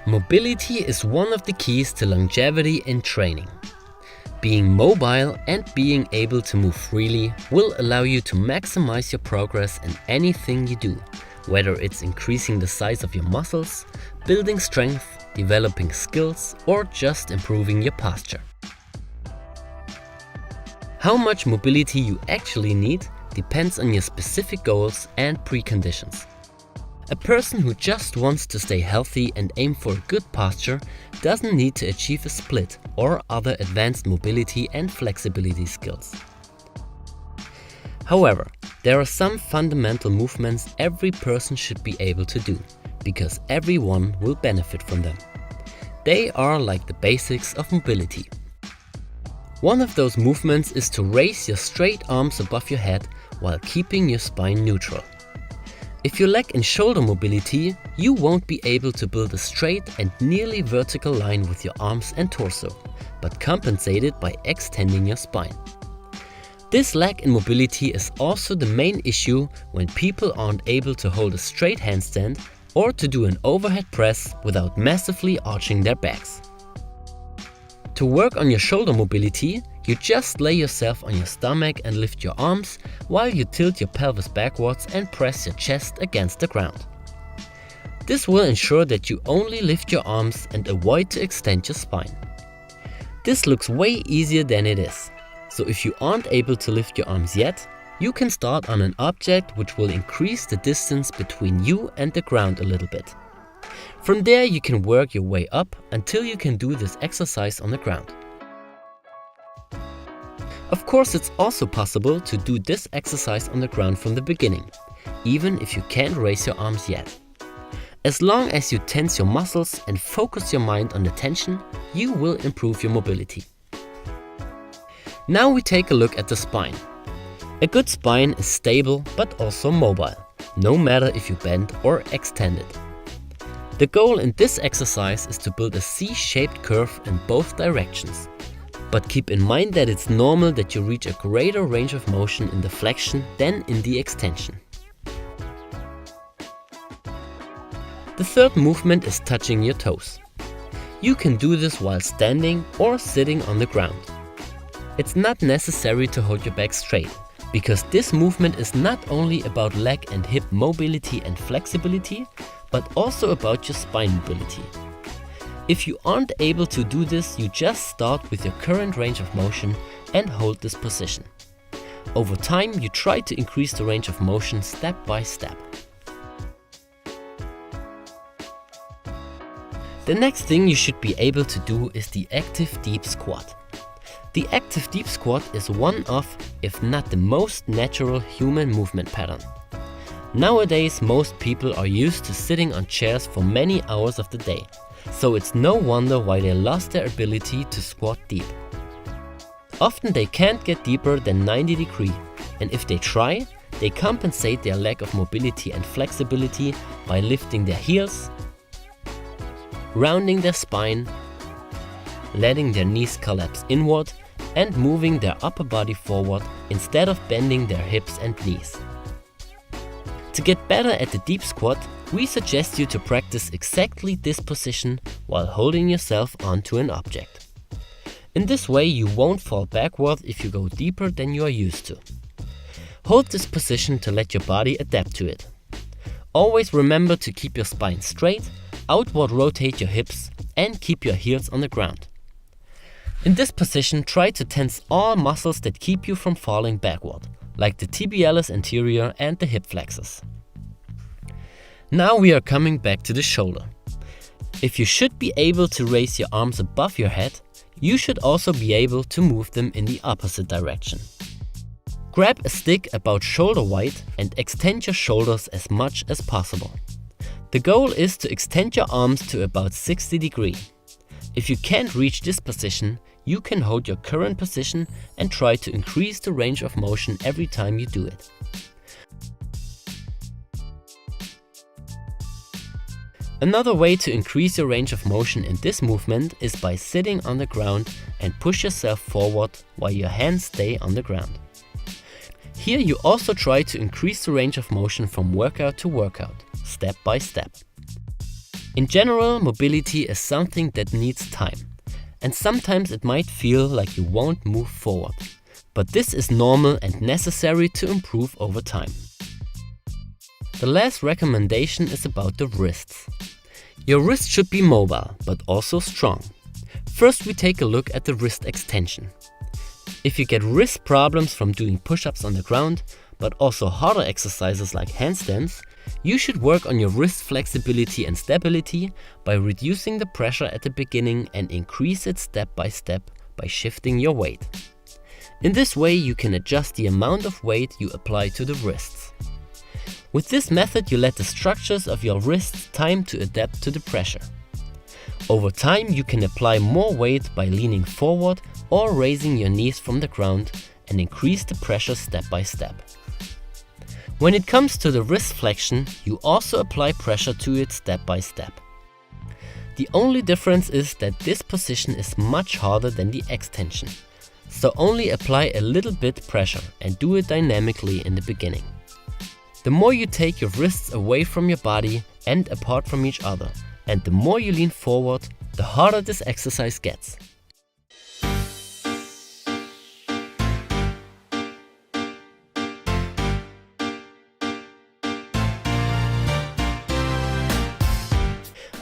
Mobility is one of the keys to longevity in training. Being mobile and being able to move freely will allow you to maximize your progress in anything you do, whether it's increasing the size of your muscles, building strength, developing skills, or just improving your posture. How much mobility you actually need depends on your specific goals and preconditions. A person who just wants to stay healthy and aim for good posture doesn't need to achieve a split or other advanced mobility and flexibility skills. However, there are some fundamental movements every person should be able to do, because everyone will benefit from them. They are like the basics of mobility. One of those movements is to raise your straight arms above your head while keeping your spine neutral. If you lack in shoulder mobility, you won't be able to build a straight and nearly vertical line with your arms and torso, but compensate it by extending your spine. This lack in mobility is also the main issue when people aren't able to hold a straight handstand or to do an overhead press without massively arching their backs. To work on your shoulder mobility, you just lay yourself on your stomach and lift your arms while you tilt your pelvis backwards and press your chest against the ground. This will ensure that you only lift your arms and avoid to extend your spine. This looks way easier than it is, so if you aren't able to lift your arms yet, you can start on an object which will increase the distance between you and the ground a little bit. From there you can work your way up until you can do this exercise on the ground. Of course, it's also possible to do this exercise on the ground from the beginning, even if you can't raise your arms yet. As long as you tense your muscles and focus your mind on the tension, you will improve your mobility. Now we take a look at the spine. A good spine is stable but also mobile, no matter if you bend or extend it. The goal in this exercise is to build a C-shaped curve in both directions. But keep in mind that it's normal that you reach a greater range of motion in the flexion than in the extension. The third movement is touching your toes. You can do this while standing or sitting on the ground. It's not necessary to hold your back straight, because this movement is not only about leg and hip mobility and flexibility, but also about your spine mobility. If you aren't able to do this, you just start with your current range of motion and hold this position. Over time, you try to increase the range of motion step by step. The next thing you should be able to do is the active deep squat. The active deep squat is one of, if not the most natural human movement pattern. Nowadays, most people are used to sitting on chairs for many hours of the day. So it's no wonder why they lost their ability to squat deep. Often they can't get deeper than 90 degrees, and if they try, they compensate their lack of mobility and flexibility by lifting their heels, rounding their spine, letting their knees collapse inward, and moving their upper body forward instead of bending their hips and knees. To get better at the deep squat, we suggest you to practice exactly this position while holding yourself onto an object. In this way, you won't fall backward if you go deeper than you are used to. Hold this position to let your body adapt to it. Always remember to keep your spine straight, outward rotate your hips, and keep your heels on the ground. In this position, try to tense all muscles that keep you from falling backward, like the tibialis anterior and the hip flexors. Now we are coming back to the shoulder. If you should be able to raise your arms above your head, you should also be able to move them in the opposite direction. Grab a stick about shoulder wide and extend your shoulders as much as possible. The goal is to extend your arms to about 60 degrees. If you can't reach this position, you can hold your current position and try to increase the range of motion every time you do it. Another way to increase your range of motion in this movement is by sitting on the ground and push yourself forward while your hands stay on the ground. Here you also try to increase the range of motion from workout to workout, step by step. In general, mobility is something that needs time, and sometimes it might feel like you won't move forward. But this is normal and necessary to improve over time. The last recommendation is about the wrists. Your wrist should be mobile, but also strong. First, we take a look at the wrist extension. If you get wrist problems from doing push-ups on the ground, but also harder exercises like handstands, you should work on your wrist flexibility and stability by reducing the pressure at the beginning and increase it step by step by shifting your weight. In this way, you can adjust the amount of weight you apply to the wrists. With this method, you let the structures of your wrists time to adapt to the pressure. Over time, you can apply more weight by leaning forward or raising your knees from the ground and increase the pressure step by step. When it comes to the wrist flexion, you also apply pressure to it step by step. The only difference is that this position is much harder than the extension, so only apply a little bit pressure and do it dynamically in the beginning. The more you take your wrists away from your body and apart from each other, and the more you lean forward, the harder this exercise gets.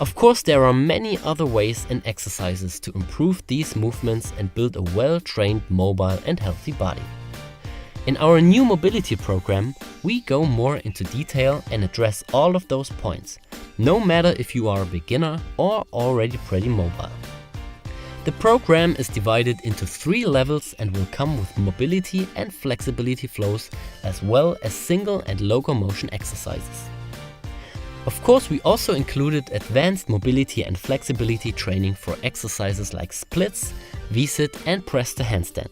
Of course, there are many other ways and exercises to improve these movements and build a well-trained, mobile and healthy body. In our new mobility program, we go more into detail and address all of those points, no matter if you are a beginner or already pretty mobile. The program is divided into 3 levels and will come with mobility and flexibility flows as well as single and locomotion exercises. Of course, we also included advanced mobility and flexibility training for exercises like splits, V-sit and press to handstand.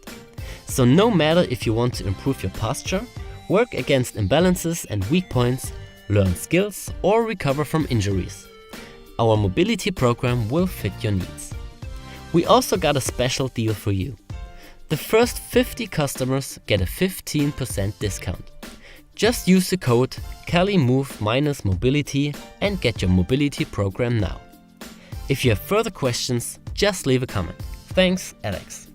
So no matter if you want to improve your posture, work against imbalances and weak points, learn skills or recover from injuries, our mobility program will fit your needs. We also got a special deal for you. The first 50 customers get a 15% discount. Just use the code CaliMove-Mobility and get your mobility program now. If you have further questions, just leave a comment. Thanks, Alex.